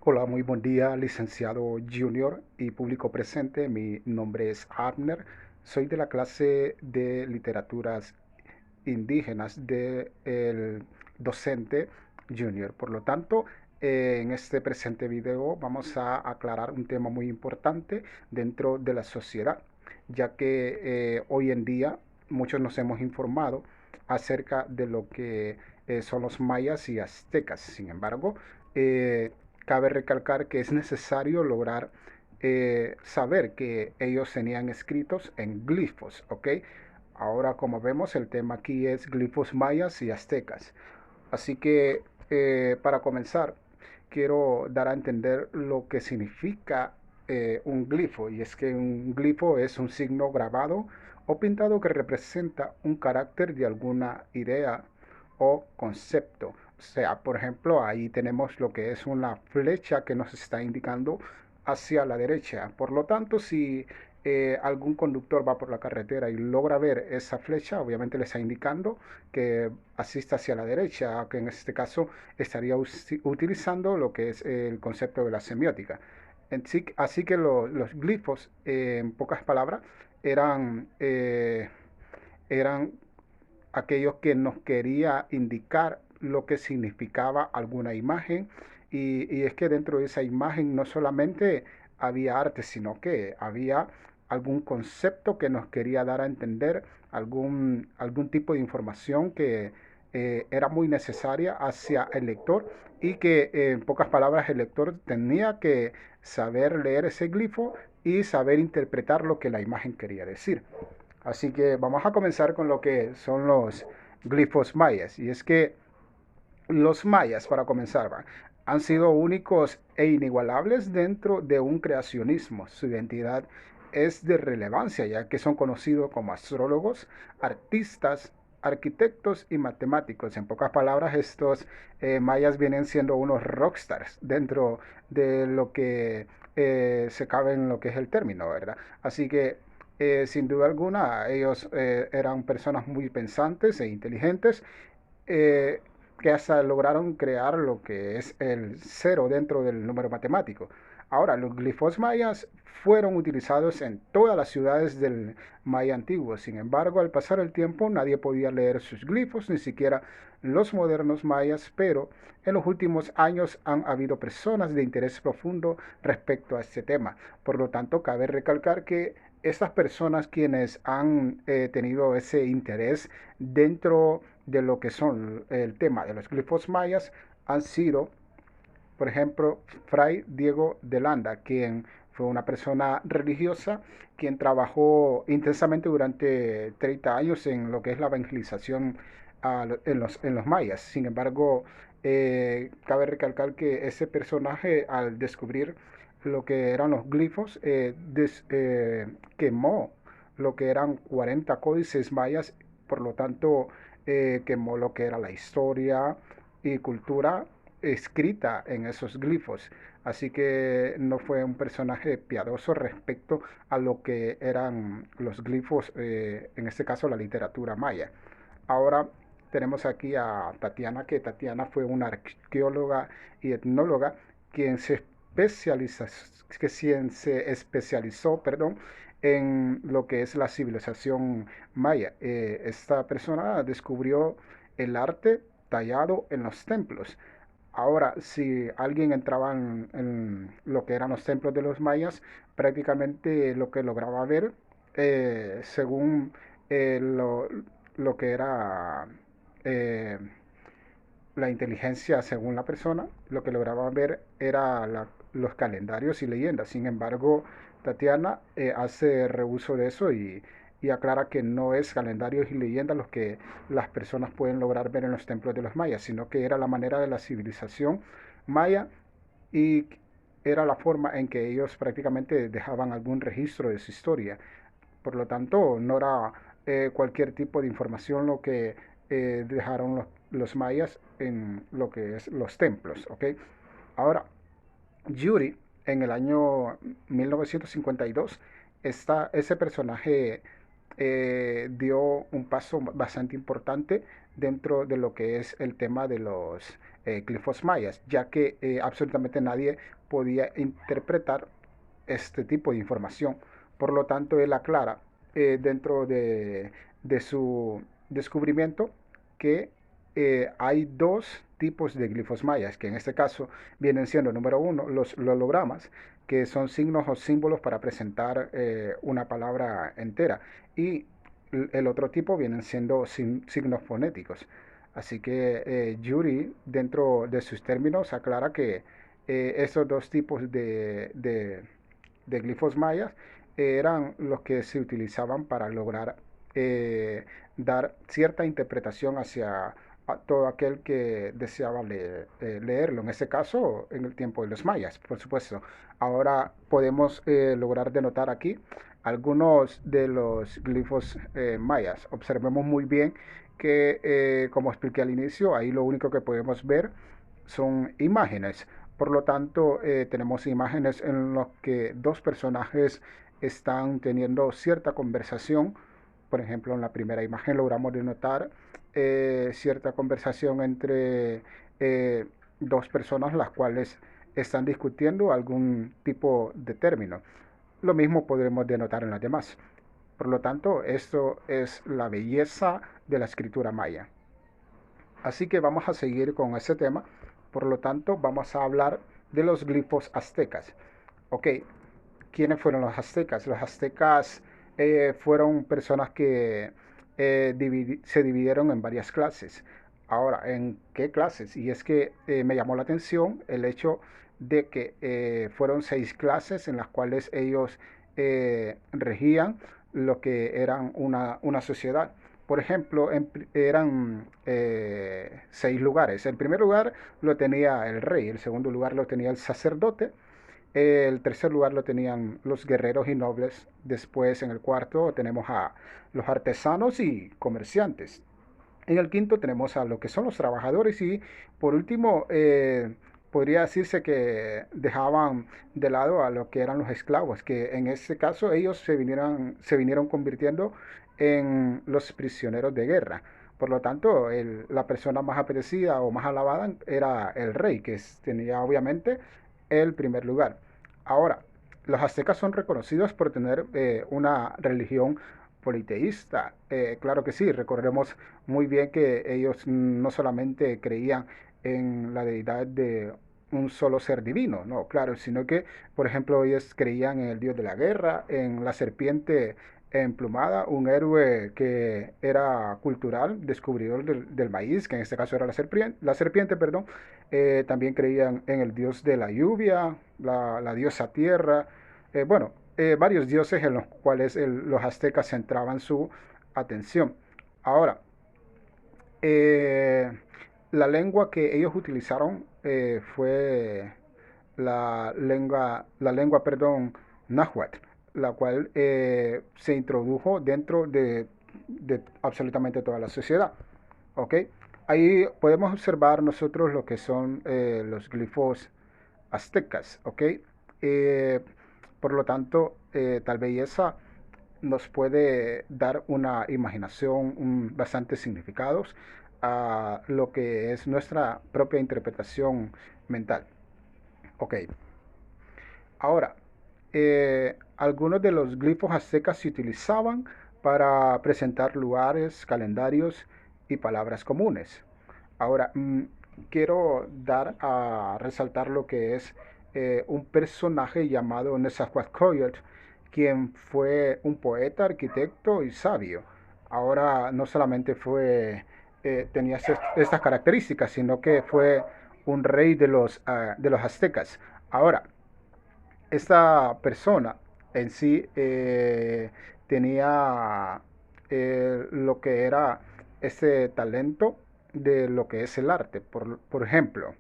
Hola, muy buen día, licenciado Junior y público presente. Mi nombre es Abner. Soy de la clase de literaturas indígenas del docente Junior. Por lo tanto, en este presente video vamos a aclarar un tema muy importante dentro de la sociedad, ya que hoy en día muchos nos hemos informado acerca de lo que son los mayas y aztecas. Sin embargo, eh, cabe recalcar que es necesario lograr saber que ellos tenían escritos en glifos, ¿ok? Ahora, como vemos, el tema aquí es glifos mayas y aztecas. Así que, para comenzar, quiero dar a entender lo que significa un glifo. Y es que un glifo es un signo grabado o pintado que representa un carácter de alguna idea o concepto. O sea, por ejemplo, ahí tenemos lo que es una flecha que nos está indicando hacia la derecha. Por lo tanto, si algún conductor va por la carretera y logra ver esa flecha, obviamente le está indicando que asista hacia la derecha, que en este caso estaría utilizando lo que es el concepto de la semiótica. Así que los glifos, en pocas palabras, eran, eran aquellos que nos quería indicar lo que significaba alguna imagen, y es que dentro de esa imagen no solamente había arte, sino que había algún concepto que nos quería dar a entender, algún tipo de información que era muy necesaria hacia el lector, y que en pocas palabras el lector tenía que saber leer ese glifo y saber interpretar lo que la imagen quería decir. Así que vamos a comenzar con lo que son los glifos mayas. Y es que los mayas, para comenzar, han sido únicos e inigualables dentro de un creacionismo. Su identidad es de relevancia, ya que son conocidos como astrólogos, artistas, arquitectos y matemáticos. En pocas palabras, estos mayas vienen siendo unos rockstars dentro de lo que se cabe en lo que es el término, ¿verdad? Así que sin duda alguna, ellos eran personas muy pensantes e inteligentes, eh, que hasta lograron crear lo que es el cero dentro del número matemático. Ahora, los glifos mayas fueron utilizados en todas las ciudades del maya antiguo. Sin embargo, al pasar el tiempo, nadie podía leer sus glifos, ni siquiera los modernos mayas, pero en los últimos años han habido personas de interés profundo respecto a este tema. Por lo tanto, cabe recalcar que estas personas quienes han tenido ese interés dentro de lo que son el tema de los glifos mayas han sido, por ejemplo, Fray Diego de Landa, quien fue una persona religiosa, quien trabajó intensamente durante 30 años en lo que es la evangelización en los mayas. Sin embargo, cabe recalcar que ese personaje, al descubrir lo que eran los glifos, quemó lo que eran 40 códices mayas. Por lo tanto, quemó lo que era la historia y cultura escrita en esos glifos. Así que no fue un personaje piadoso respecto a lo que eran los glifos, en este caso la literatura maya. Ahora tenemos aquí a Tatiana, que Tatiana fue una arqueóloga y etnóloga quien se especializó, perdón, en lo que es la civilización maya. Esta persona descubrió el arte tallado en los templos. Ahora, si alguien entraba en lo que eran los templos de los mayas, prácticamente lo que lograba ver, según eh, lo, lo que era eh, la inteligencia según la persona, lo que lograba ver era los calendarios y leyendas. Sin embargo, Tatiana hace reuso de eso, y aclara que no es calendarios y leyendas los que las personas pueden lograr ver en los templos de los mayas, sino que era la manera de la civilización maya, y era la forma en que ellos prácticamente dejaban algún registro de su historia. Por lo tanto, no era cualquier tipo de información lo que dejaron los mayas en lo que es los templos, ¿ok? Ahora, Yuri, en el año 1952, ese personaje dio un paso bastante importante dentro de lo que es el tema de los glifos mayas, ya que absolutamente nadie podía interpretar este tipo de información. Por lo tanto, él aclara dentro de su descubrimiento que hay dos tipos de glifos mayas, que en este caso vienen siendo, número uno, los hologramas, que son signos o símbolos para presentar una palabra entera, y el otro tipo vienen siendo signos fonéticos. Así que Yuri, dentro de sus términos, aclara que esos dos tipos de glifos mayas eran los que se utilizaban para lograr eh, dar cierta interpretación hacia a todo aquel que deseaba leerlo. En ese caso, en el tiempo de los mayas, por supuesto. Ahora podemos lograr denotar aquí algunos de los glifos mayas. Observemos muy bien que, como expliqué al inicio, ahí lo único que podemos ver son imágenes. Por lo tanto, tenemos imágenes en las que dos personajes están teniendo cierta conversación. Por ejemplo, en la primera imagen logramos denotar cierta conversación entre dos personas las cuales están discutiendo algún tipo de término. Lo mismo podremos denotar en las demás. Por lo tanto, esto es la belleza de la escritura maya. Así que vamos a seguir con ese tema. Por lo tanto, vamos a hablar de los glifos aztecas. Ok, ¿quiénes fueron los aztecas? Los aztecas fueron personas que se dividieron en varias clases. Ahora, ¿en qué clases? Y es que me llamó la atención el hecho de que fueron 6 clases en las cuales ellos regían lo que eran una sociedad. Por ejemplo, eran 6 lugares. El primer lugar lo tenía el rey, el segundo lugar lo tenía el sacerdote, el tercer lugar lo tenían los guerreros y nobles. Después, en el cuarto, tenemos a los artesanos y comerciantes. En el quinto tenemos a lo que son los trabajadores y por último podría decirse que dejaban de lado a lo que eran los esclavos, que en este caso ellos se vinieron convirtiendo en los prisioneros de guerra. Por lo tanto, la persona más apreciada o más alabada era el rey, que tenía obviamente el primer lugar. Ahora, los aztecas son reconocidos por tener una religión politeísta. Claro que sí, recordemos muy bien que ellos no solamente creían en la deidad de un solo ser divino, no, claro, sino que, por ejemplo, ellos creían en el dios de la guerra, en la serpiente emplumada, un héroe que era cultural, descubridor del maíz, que en este caso era la serpiente, perdón. También creían en el dios de la lluvia, la diosa tierra, bueno, varios dioses en los cuales los aztecas centraban su atención. Ahora, eh, la lengua que ellos utilizaron fue perdón, náhuatl, la cual se introdujo dentro de absolutamente toda la sociedad. ¿Ok? Ahí podemos observar nosotros lo que son los glifos aztecas. ¿Ok? Eh, por lo tanto, tal belleza nos puede dar una imaginación, bastantes significados a lo que es nuestra propia interpretación mental. Ok, ahora, algunos de los glifos aztecas se utilizaban para presentar lugares, calendarios y palabras comunes. Ahora, quiero dar a resaltar lo que es un personaje llamado Nezahualcóyotl, quien fue un poeta, arquitecto y sabio. Ahora no solamente tenía estas características, sino que fue un rey de los aztecas. Ahora, esta persona en sí tenía lo que era ese talento de lo que es el arte. Por ejemplo,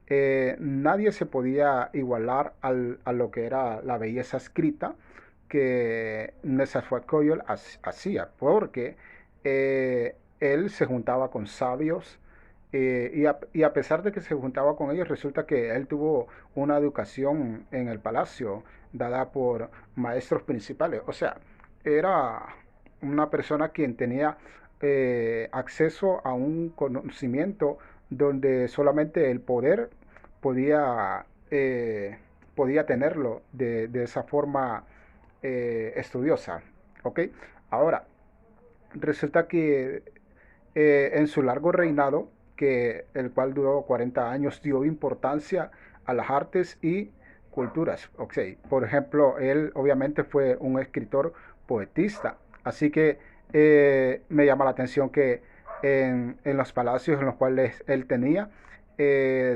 nadie se podía igualar a lo que era la belleza escrita que Nezahualcóyotl hacía, porque él se juntaba con sabios, y a pesar de que se juntaba con ellos, resulta que él tuvo una educación en el palacio dada por maestros principales. O sea, era una persona quien tenía acceso a un conocimiento donde solamente el poder podía, podía tenerlo de esa forma estudiosa. ¿Ok? Ahora, resulta que en su largo reinado, que el cual duró 40 años, dio importancia a las artes y culturas. Okay. Por ejemplo, él obviamente fue un escritor poetista, así que me llama la atención que en los palacios en los cuales él tenía,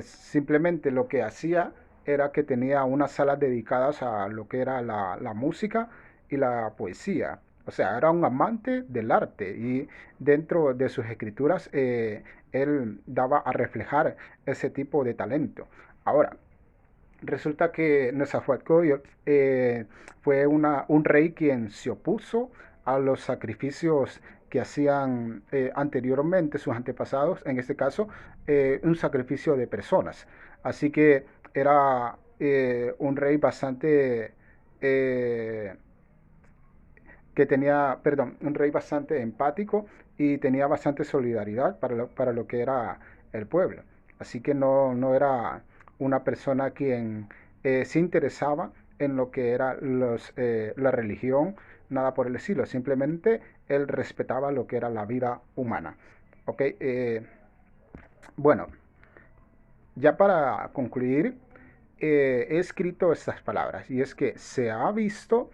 simplemente lo que hacía era que tenía unas salas dedicadas a lo que era la música y la poesía. O sea, era un amante del arte y dentro de sus escrituras él daba a reflejar ese tipo de talento. Ahora, resulta que Nezahualcóyotl fue un rey quien se opuso a los sacrificios que hacían anteriormente sus antepasados, en este caso un sacrificio de personas. Así que era un rey bastante eh, que tenía, perdón, un rey bastante empático y tenía bastante solidaridad para lo que era el pueblo. Así que no era una persona quien se interesaba en lo que era la religión, nada por el estilo. Simplemente él respetaba lo que era la vida humana. Ok, bueno, ya para concluir, he escrito estas palabras y es que se ha visto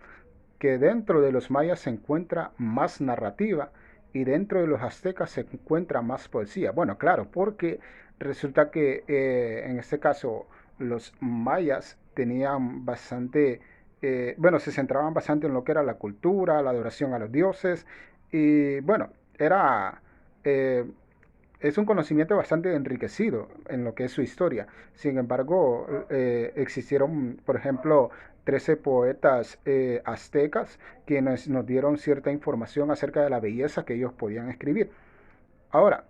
que dentro de los mayas se encuentra más narrativa y dentro de los aztecas se encuentra más poesía. Bueno, claro, porque resulta que en este caso los mayas tenían bastante, bueno, se centraban bastante en lo que era la cultura, la adoración a los dioses y bueno, era eh, es un conocimiento bastante enriquecido en lo que es su historia. Sin embargo, existieron, por ejemplo, 13 poetas aztecas quienes nos dieron cierta información acerca de la belleza que ellos podían escribir. Ahora,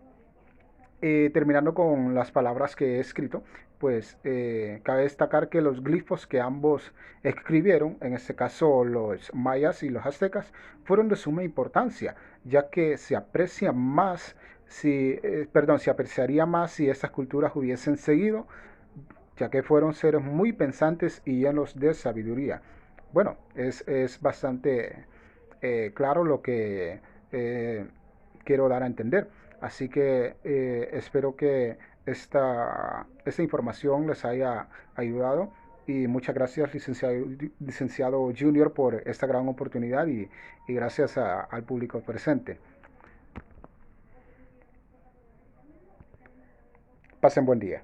terminando con las palabras que he escrito, pues cabe destacar que los glifos que ambos escribieron, en este caso los mayas y los aztecas, fueron de suma importancia, ya que se aprecia más se apreciaría más si estas culturas hubiesen seguido, ya que fueron seres muy pensantes y llenos de sabiduría. Bueno, es bastante claro lo que eh, quiero dar a entender. Así que espero que esta información les haya ayudado y muchas gracias licenciado Junior por esta gran oportunidad y gracias al público presente. Pasen buen día.